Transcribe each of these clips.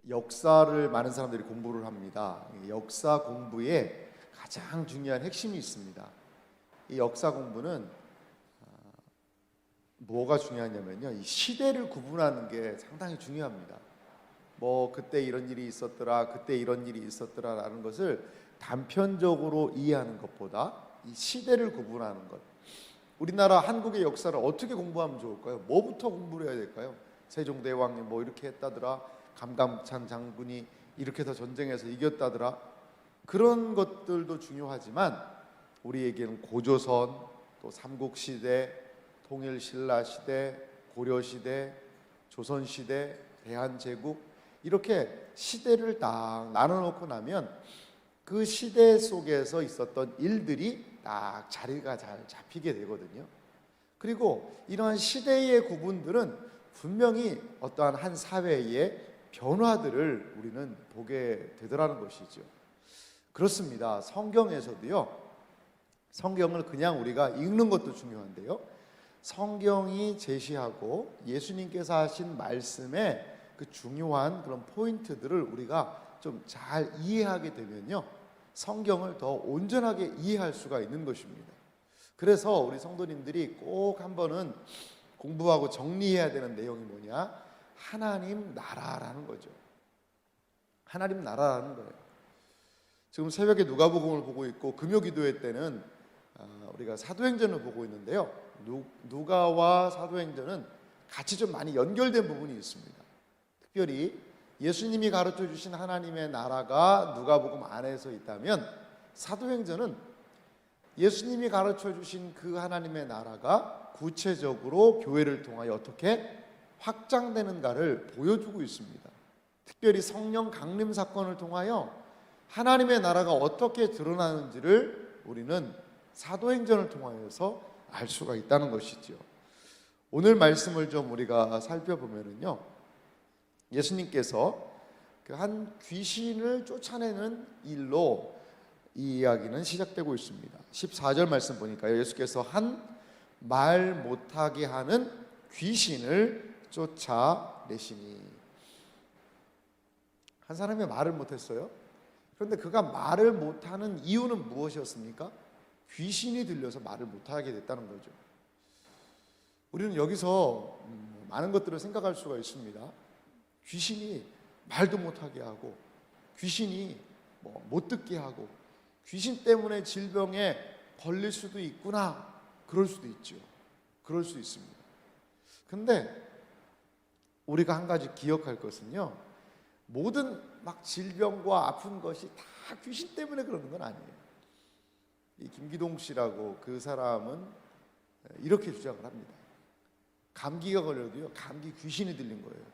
역사를 많은 사람들이 공부를 합니다. 역사 공부에 가장 중요한 핵심이 있습니다. 이 역사 공부는 뭐가 중요하냐면요, 이 시대를 구분하는 게 상당히 중요합니다. 뭐 그때 이런 일이 있었더라, 그때 이런 일이 있었더라라는 것을 단편적으로 이해하는 것보다 이 시대를 구분하는 것. 우리나라 한국의 역사를 어떻게 공부하면 좋을까요? 뭐부터 공부를 해야 될까요? 세종대왕이 뭐 이렇게 했다더라, 감감찬 장군이 이렇게 해서 전쟁에서 이겼다더라. 그런 것들도 중요하지만 우리에게는 고조선, 또 삼국시대, 통일신라시대, 고려시대, 조선시대, 대한제국, 이렇게 시대를 딱 나눠놓고 나면 그 시대 속에서 있었던 일들이 딱 자리가 잘 잡히게 되거든요. 그리고 이러한 시대의 구분들은 분명히 어떠한 한 사회의 변화들을 우리는 보게 되더라는 것이죠. 그렇습니다. 성경에서도요, 성경을 그냥 우리가 읽는 것도 중요한데요, 성경이 제시하고 예수님께서 하신 말씀의 그 중요한 그런 포인트들을 우리가 좀 잘 이해하게 되면요, 성경을 더 온전하게 이해할 수가 있는 것입니다. 그래서 우리 성도님들이 꼭 한번은 공부하고 정리해야 되는 내용이 뭐냐? 하나님 나라라는 거죠. 하나님 나라라는 거예요. 지금 새벽에 누가복음을 보고 있고 금요기도회 때는 우리가 사도행전을 보고 있는데요, 누가와 사도행전은 같이 좀 많이 연결된 부분이 있습니다. 특별히 예수님이 가르쳐 주신 하나님의 나라가 누가복음 안에서 있다면, 사도행전은 예수님이 가르쳐 주신 그 하나님의 나라가 구체적으로 교회를 통하여 어떻게 확장되는가를 보여주고 있습니다. 특별히 성령 강림 사건을 통하여 하나님의 나라가 어떻게 드러나는지를 우리는 사도행전을 통하여서 알 수가 있다는 것이죠. 오늘 말씀을 좀 우리가 살펴보면요, 예수님께서 그 한 귀신을 쫓아내는 일로 이 이야기는 시작되고 있습니다. 14절 말씀 보니까요, 예수께서 한 말 못하게 하는 귀신을 쫓아내시니. 한 사람이 말을 못했어요. 그런데 그가 말을 못하는 이유는 무엇이었습니까? 귀신이 들려서 말을 못하게 됐다는 거죠. 우리는 여기서 많은 것들을 생각할 수가 있습니다. 귀신이 말도 못하게 하고, 귀신이 못 듣게 하고, 귀신 때문에 질병에 걸릴 수도 있구나, 그럴 수도 있죠. 그럴 수 있습니다. 근데 우리가 한 가지 기억할 것은요, 모든 막 질병과 아픈 것이 다 귀신 때문에 그러는 건 아니에요. 이 김기동 씨라고 그 사람은 이렇게 주장을 합니다. 감기가 걸려도요, 감기 귀신이 들린 거예요.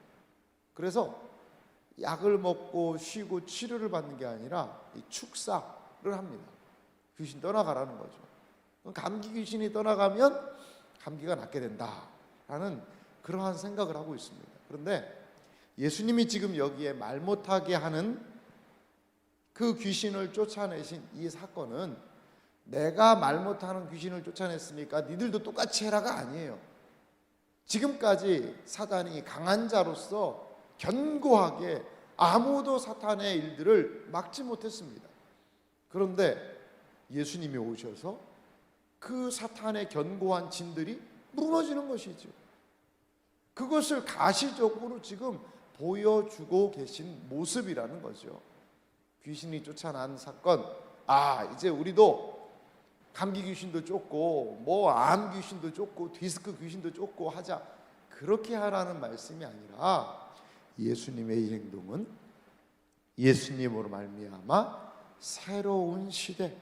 그래서 약을 먹고 쉬고 치료를 받는 게 아니라 이 축사를 합니다. 귀신 떠나가라는 거죠. 감기 귀신이 떠나가면 감기가 낫게 된다라는 그러한 생각을 하고 있습니다. 그런데 예수님이 지금 여기에 말 못하게 하는 그 귀신을 쫓아내신 이 사건은, 내가 말 못하는 귀신을 쫓아냈으니까 니들도 똑같이 해라가 아니에요. 지금까지 사단이 강한 자로서 견고하게 아무도 사탄의 일들을 막지 못했습니다. 그런데 예수님이 오셔서 그 사탄의 견고한 진들이 무너지는 것이죠. 그것을 가시적으로 지금 보여주고 계신 모습이라는 거죠. 귀신이 쫓아난 사건, 이제 우리도 감기 귀신도 쫓고 암 귀신도 쫓고 디스크 귀신도 쫓고 하자, 그렇게 하라는 말씀이 아니라, 예수님의 이 행동은 예수님으로 말미암아 새로운 시대,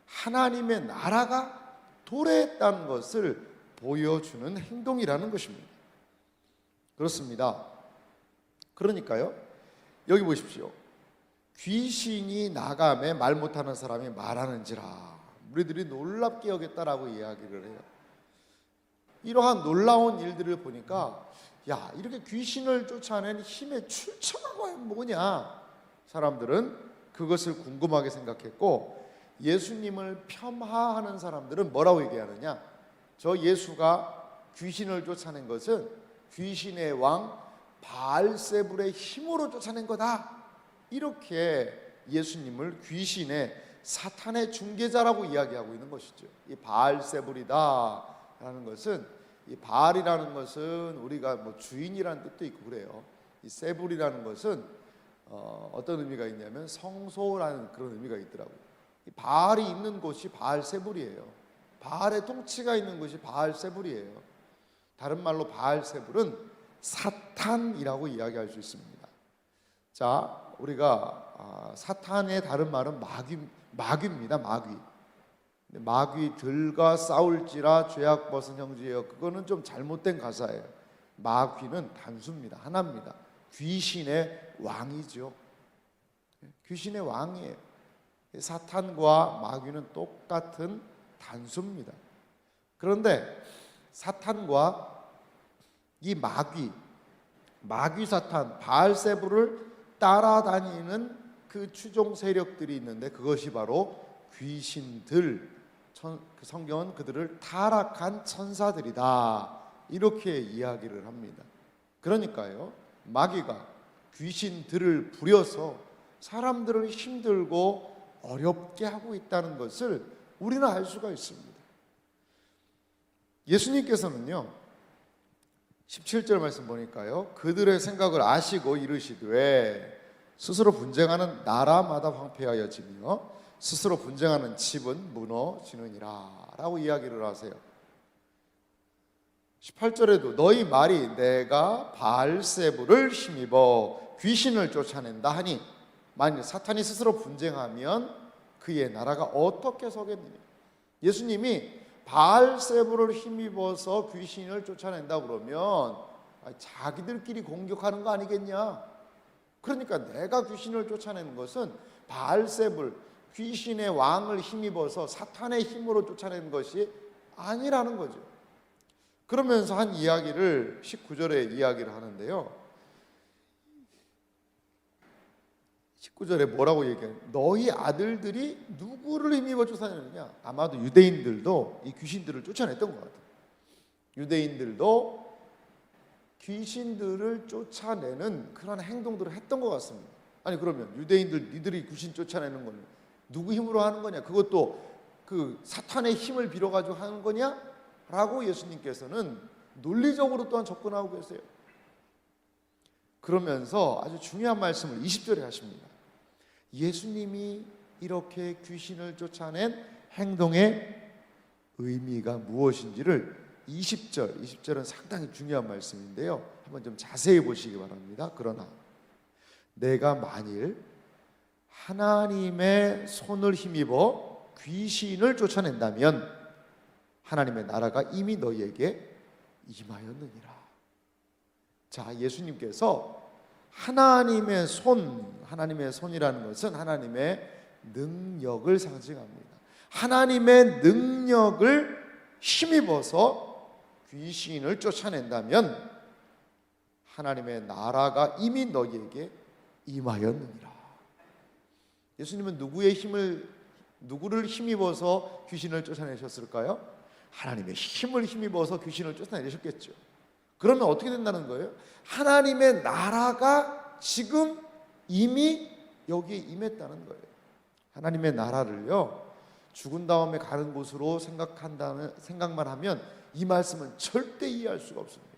하나님의 나라가 도래했다는 것을 보여주는 행동이라는 것입니다. 그렇습니다. 그러니까요, 여기 보십시오. 귀신이 나가매 말 못하는 사람이 말하는지라 우리들이 놀랍게 여겼다라고 이야기를 해요. 이러한 놀라운 일들을 보니까, 야, 이렇게 귀신을 쫓아낸 힘의 출처가 뭐냐, 사람들은 그것을 궁금하게 생각했고, 예수님을 폄하하는 사람들은 뭐라고 얘기하느냐, 저 예수가 귀신을 쫓아낸 것은 귀신의 왕 바알세불의 힘으로 쫓아낸 거다. 이렇게 예수님을 귀신의 사탄의 중개자라고 이야기하고 있는 것이죠. 이 바알세불이다라는 것은, 이 바알이라는 것은 우리가 뭐 주인이라는 뜻도 있고 그래요. 이 세불이라는 것은 어떤 의미가 있냐면 성소라는 그런 의미가 있더라고요. 이 바알이 있는 곳이 바알세불이에요. 바알의 통치가 있는 곳이 바알세불이에요. 다른 말로 바알세불은 사탄이라고 이야기할 수 있습니다. 자, 우리가 사탄의 다른 말은 마귀입니다. 마귀 들과 싸울지라 죄악 벗은 형제여, 그거는 좀 잘못된 가사예요. 마귀는 단수입니다. 하나입니다. 귀신의 왕이죠. 귀신의 왕이에요. 사탄과 마귀는 똑같은 단수입니다. 그런데 사탄과 이 마귀 사탄 바알세불을 따라다니는 그 추종 세력들이 있는데, 그것이 바로 귀신들, 성경은 그들을 타락한 천사들이다, 이렇게 이야기를 합니다. 그러니까요, 마귀가 귀신들을 부려서 사람들을 힘들고 어렵게 하고 있다는 것을 우리는 알 수가 있습니다. 예수님께서는요, 17절 말씀 보니까요, 그들의 생각을 아시고 이르시되 스스로 분쟁하는 나라마다 황폐하여지며 스스로 분쟁하는 집은 무너지느니라 라고 이야기를 하세요. 18절에도 너희 말이 내가 바알세불을 힘입어 귀신을 쫓아낸다 하니, 만일 사탄이 스스로 분쟁하면 그의 나라가 어떻게 서겠느냐. 예수님이 바알세불을 힘입어서 귀신을 쫓아낸다 그러면 자기들끼리 공격하는 거 아니겠냐. 그러니까 내가 귀신을 쫓아내는 것은 바알세불, 귀신의 왕을 힘입어서 사탄의 힘으로 쫓아내는 것이 아니라는 거죠. 그러면서 한 이야기를 19절에 이야기를 하는데요, 19절에 뭐라고 얘기해요? 너희 아들들이 누구를 힘입어 쫓아내느냐. 아마도 유대인들도 이 귀신들을 쫓아냈던 것 같아요. 유대인들도 귀신들을 쫓아내는 그런 행동들을 했던 것 같습니다. 아니, 그러면 유대인들 니들이 귀신 쫓아내는 건 누구 힘으로 하는 거냐? 그것도 그 사탄의 힘을 빌어가지고 하는 거냐? 라고 예수님께서는 논리적으로 또한 접근하고 계세요. 그러면서 아주 중요한 말씀을 20절에 하십니다. 예수님이 이렇게 귀신을 쫓아낸 행동의 의미가 무엇인지를 20절은 상당히 중요한 말씀인데요, 한번 좀 자세히 보시기 바랍니다. 그러나 내가 만일 하나님의 손을 힘입어 귀신을 쫓아낸다면 하나님의 나라가 이미 너희에게 임하였느니라. 자, 예수님께서 하나님의 손이라는 것은 하나님의 능력을 상징합니다. 하나님의 능력을 힘입어서 귀신을 쫓아낸다면 하나님의 나라가 이미 너희에게 임하였느니라. 예수님은 누구를 힘입어서 귀신을 쫓아내셨을까요? 하나님의 힘을 힘입어서 귀신을 쫓아내셨겠죠. 그러면 어떻게 된다는 거예요? 하나님의 나라가 지금 이미 여기에 임했다는 거예요. 하나님의 나라를요, 죽은 다음에 가는 곳으로 생각만 하면 이 말씀은 절대 이해할 수가 없습니다.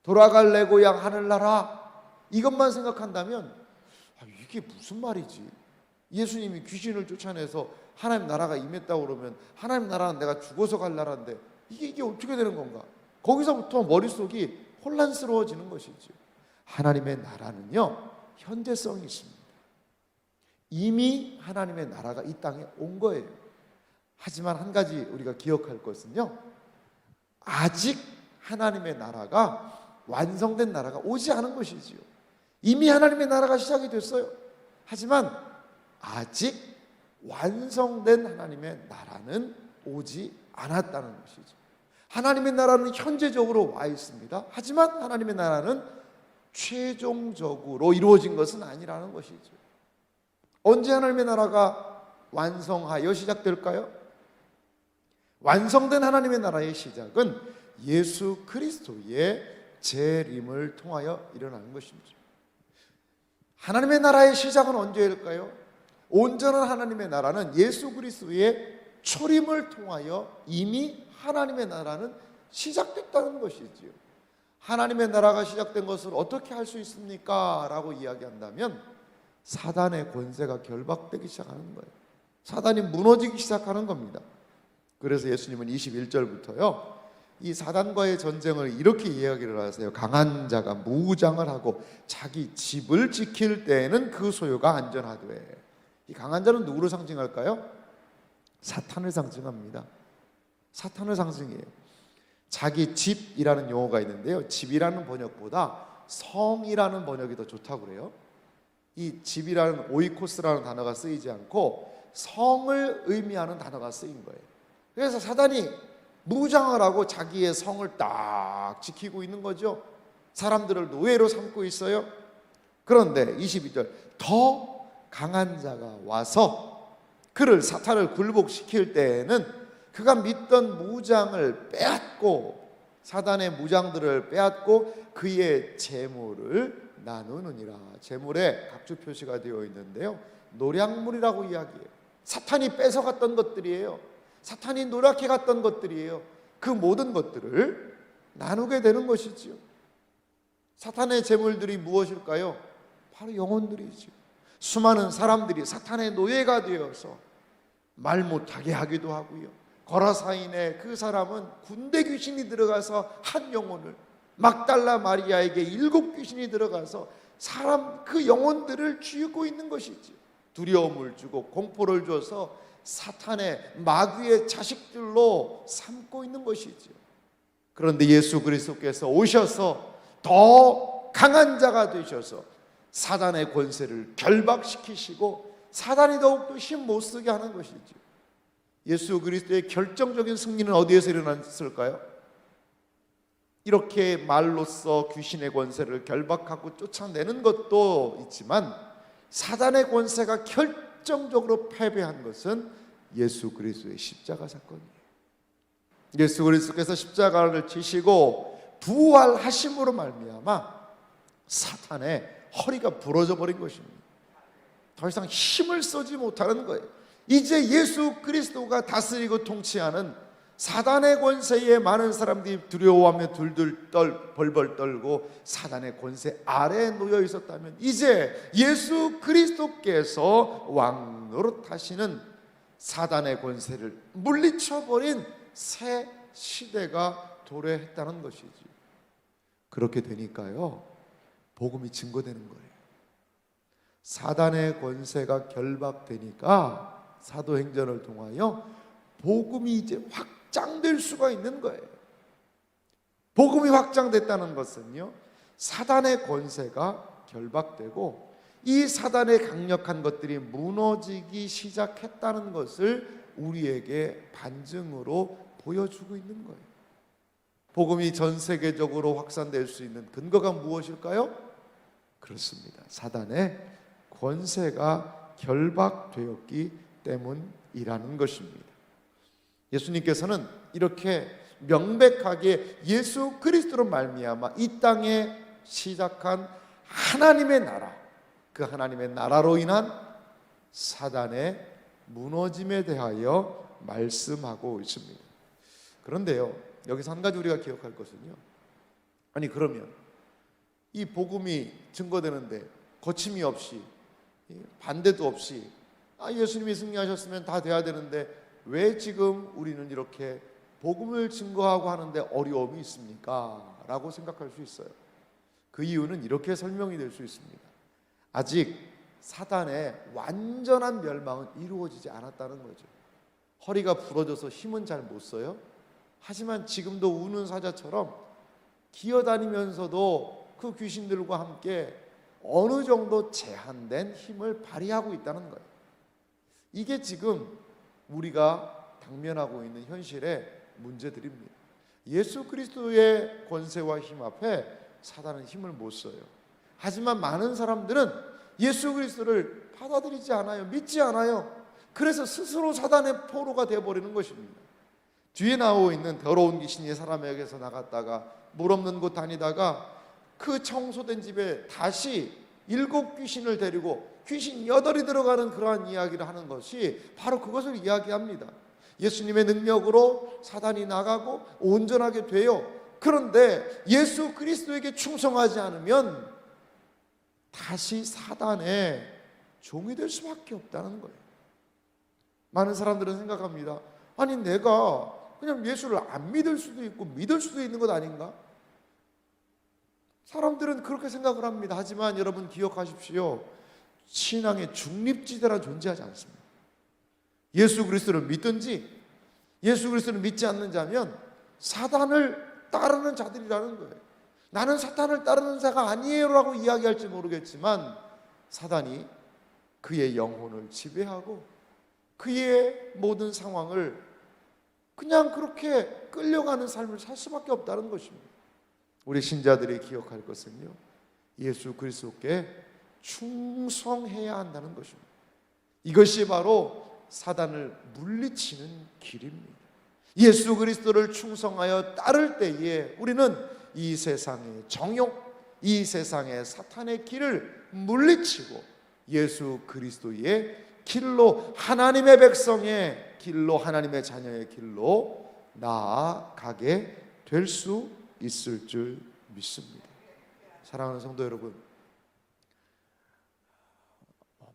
돌아갈 내 고향 하늘나라, 이것만 생각한다면 이게 무슨 말이지? 예수님이 귀신을 쫓아내서 하나님 나라가 임했다고 그러면 하나님 나라는 내가 죽어서 갈 나라인데 이게 어떻게 되는 건가? 거기서부터 머릿속이 혼란스러워지는 것이죠. 하나님의 나라는요, 현재성이 있습니다. 이미 하나님의 나라가 이 땅에 온 거예요. 하지만 한 가지 우리가 기억할 것은요, 아직 하나님의 나라가 완성된 나라가 오지 않은 것이지요. 이미 하나님의 나라가 시작이 됐어요. 하지만 아직 완성된 하나님의 나라는 오지 않았다는 것이죠. 하나님의 나라는 현재적으로 와 있습니다. 하지만 하나님의 나라는 최종적으로 이루어진 것은 아니라는 것이죠. 언제 하나님의 나라가 완성하여 시작될까요? 완성된 하나님의 나라의 시작은 예수 그리스도의 재림을 통하여 일어나는 것입니다. 하나님의 나라의 시작은 언제일까요? 온전한 하나님의 나라는 예수 그리스도의 초림을 통하여 이미 하나님의 나라는 시작됐다는 것이지요. 하나님의 나라가 시작된 것을 어떻게 할 수 있습니까? 라고 이야기한다면 사단의 권세가 결박되기 시작하는 거예요. 사단이 무너지기 시작하는 겁니다. 그래서 예수님은 21절부터요, 이 사단과의 전쟁을 이렇게 이야기를 하세요. 강한 자가 무장을 하고 자기 집을 지킬 때에는 그 소유가 안전하되. 이 강한 자는 누구를 상징할까요? 사탄을 상징합니다. 사탄을 상징해요. 자기 집이라는 용어가 있는데요, 집이라는 번역보다 성이라는 번역이 더 좋다고 그래요. 이 집이라는 오이코스라는 단어가 쓰이지 않고 성을 의미하는 단어가 쓰인 거예요. 그래서 사단이 무장을 하고 자기의 성을 딱 지키고 있는 거죠. 사람들을 노예로 삼고 있어요. 그런데 22절, 더 강한 자가 와서 그를, 사탄을 굴복시킬 때에는 그가 믿던 무장을 빼앗고, 사단의 무장들을 빼앗고 그의 재물을 나누느니라. 재물에 각주 표시가 되어 있는데요, 노략물이라고 이야기해요. 사탄이 뺏어갔던 것들이에요. 사탄이 노랗게 갔던 것들이에요. 그 모든 것들을 나누게 되는 것이지요. 사탄의 재물들이 무엇일까요? 바로 영혼들이죠. 수많은 사람들이 사탄의 노예가 되어서 말 못하게 하기도 하고요. 거라사인의 그 사람은 군대 귀신이 들어가서 한 영혼을, 막달라 마리아에게 7 귀신이 들어가서 사람 그 영혼들을 쥐고 있는 것이지. 두려움을 주고 공포를 줘서 사탄의 마귀의 자식들로 삼고 있는 것이죠. 그런데 예수 그리스도께서 오셔서 더 강한 자가 되셔서 사단의 권세를 결박시키시고 사단이 더욱더 힘 못 쓰게 하는 것이죠. 예수 그리스도의 결정적인 승리는 어디에서 일어났을까요? 이렇게 말로써 귀신의 권세를 결박하고 쫓아내는 것도 있지만 사단의 권세가 결정적으로 패배한 것은 예수 그리스도의 십자가 사건이에요. 예수 그리스도께서 십자가를 지시고 부활하심으로 말미암아 사탄의 허리가 부러져 버린 것입니다. 더 이상 힘을 쓰지 못하는 거예요. 이제 예수 그리스도가 다스리고 통치하는 사단의 권세에 많은 사람들이 두려워하며 벌벌 떨고 사단의 권세 아래에 놓여 있었다면, 이제 예수 그리스도께서 왕 노릇하시는 사단의 권세를 물리쳐버린 새 시대가 도래했다는 것이지. 그렇게 되니까요, 복음이 증거되는 거예요. 사단의 권세가 결박되니까 사도행전을 통하여 복음이 이제 확장될 수가 있는 거예요. 복음이 확장됐다는 것은요, 사단의 권세가 결박되고 이 사단의 강력한 것들이 무너지기 시작했다는 것을 우리에게 반증으로 보여주고 있는 거예요. 복음이 전 세계적으로 확산될 수 있는 근거가 무엇일까요? 그렇습니다. 사단의 권세가 결박되었기 때문이라는 것입니다. 예수님께서는 이렇게 명백하게 예수 그리스도로 말미암아 이 땅에 시작한 하나님의 나라, 그 하나님의 나라로 인한 사단의 무너짐에 대하여 말씀하고 있습니다. 그런데요, 여기서 한 가지 우리가 기억할 것은요, 아니 그러면 이 복음이 증거되는데 거침이 없이 반대도 없이 예수님이 승리하셨으면 다 돼야 되는데 왜 지금 우리는 이렇게 복음을 증거하고 하는데 어려움이 있습니까? 라고 생각할 수 있어요. 그 이유는 이렇게 설명이 될 수 있습니다. 아직 사단의 완전한 멸망은 이루어지지 않았다는 거죠. 허리가 부러져서 힘은 잘 못 써요. 하지만 지금도 우는 사자처럼 기어다니면서도 그 귀신들과 함께 어느 정도 제한된 힘을 발휘하고 있다는 거예요. 이게 지금 우리가 당면하고 있는 현실의 문제들입니다. 예수 그리스도의 권세와 힘 앞에 사단은 힘을 못 써요. 하지만 많은 사람들은 예수 그리스도를 받아들이지 않아요. 믿지 않아요. 그래서 스스로 사단의 포로가 되어버리는 것입니다. 뒤에 나오고 있는 더러운 귀신이 사람에게서 나갔다가 물 없는 곳 다니다가 그 청소된 집에 다시 7 귀신을 데리고 귀신 8이 들어가는 그러한 이야기를 하는 것이 바로 그것을 이야기합니다. 예수님의 능력으로 사단이 나가고 온전하게 돼요. 그런데 예수 그리스도에게 충성하지 않으면 다시 사단의 종이 될 수밖에 없다는 거예요. 많은 사람들은 생각합니다. 아니, 내가 그냥 예수를 안 믿을 수도 있고 믿을 수도 있는 것 아닌가? 사람들은 그렇게 생각을 합니다. 하지만 여러분 기억하십시오. 신앙의 중립지대라 존재하지 않습니다. 예수 그리스도를 믿든지 예수 그리스도를 믿지 않는 자면 사단을 따르는 자들이라는 거예요. 나는 사탄을 따르는 자가 아니에요 라고 이야기할지 모르겠지만 사단이 그의 영혼을 지배하고 그의 모든 상황을 그냥 그렇게 끌려가는 삶을 살 수밖에 없다는 것입니다. 우리 신자들이 기억할 것은요, 예수 그리스도께 충성해야 한다는 것입니다. 이것이 바로 사단을 물리치는 길입니다. 예수 그리스도를 충성하여 따를 때에 우리는 이 세상의 정욕, 이 세상의 사탄의 길을 물리치고 예수 그리스도의 길로, 하나님의 백성의 길로, 하나님의 자녀의 길로 나아가게 될 수 있을 줄 믿습니다. 사랑하는 성도 여러분,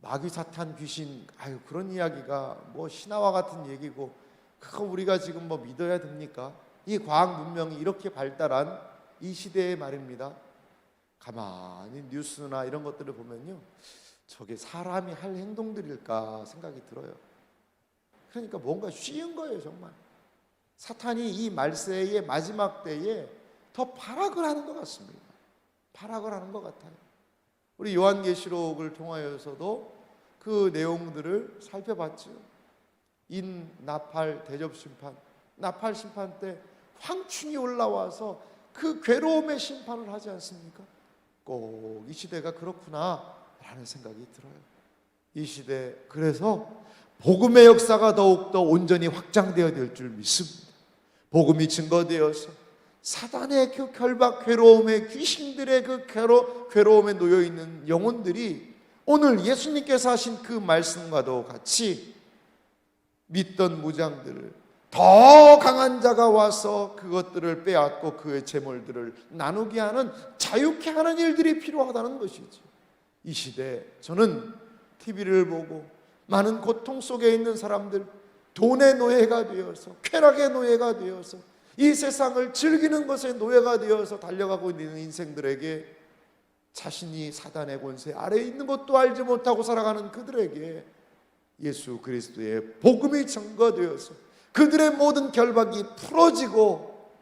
마귀, 사탄, 귀신, 그런 이야기가 뭐 신화와 같은 얘기고 그거 우리가 지금 뭐 믿어야 됩니까? 이 과학 문명이 이렇게 발달한 이 시대의 말입니다. 가만히 뉴스나 이런 것들을 보면요, 저게 사람이 할 행동들일까 생각이 들어요. 그러니까 뭔가 쉬운 거예요. 정말 사탄이 이 말세의 마지막 때에 더 발악을 하는 것 같습니다. 발악을 하는 것 같아요. 우리 요한계시록을 통하여서도 그 내용들을 살펴봤죠. 나팔 대접 심판, 나팔 심판 때 황충이 올라와서 그 괴로움의 심판을 하지 않습니까? 꼭 이 시대가 그렇구나 라는 생각이 들어요. 이 시대, 그래서 복음의 역사가 더욱더 온전히 확장되어야 될 줄 믿습니다. 복음이 증거되어서 사단의 그 결박, 괴로움의, 귀신들의 그 괴로움에 놓여있는 영혼들이 오늘 예수님께서 하신 그 말씀과도 같이 믿던 무장들을 더 강한 자가 와서 그것들을 빼앗고 그의 재물들을 나누게 하는, 자유케 하는 일들이 필요하다는 것이죠. 이 시대에 저는 TV를 보고 많은 고통 속에 있는 사람들, 돈의 노예가 되어서, 쾌락의 노예가 되어서, 이 세상을 즐기는 것에 노예가 되어서 달려가고 있는 인생들에게, 자신이 사단의 권세 아래에 있는 것도 알지 못하고 살아가는 그들에게 예수 그리스도의 복음이 증거되어서 그들의 모든 결박이 풀어지고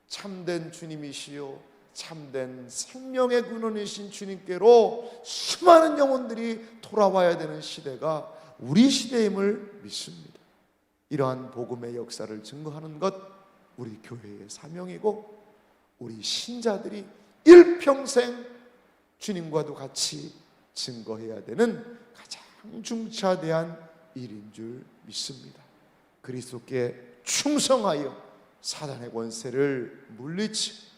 참된 주님이시요 참된 생명의 근원이신 주님께로 수많은 영혼들이 돌아와야 되는 시대가 우리 시대임을 믿습니다. 이러한 복음의 역사를 증거하는 것, 우리 교회의 사명이고 우리 신자들이 일평생 주님과도 같이 증거해야 되는 가장 중차대한 일인 줄 믿습니다. 그리스도께 충성하여 사단의 권세를 물리치고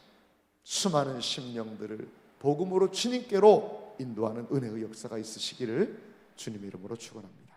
수많은 심령들을 복음으로 주님께로 인도하는 은혜의 역사가 있으시기를 주님의 이름으로 축원합니다.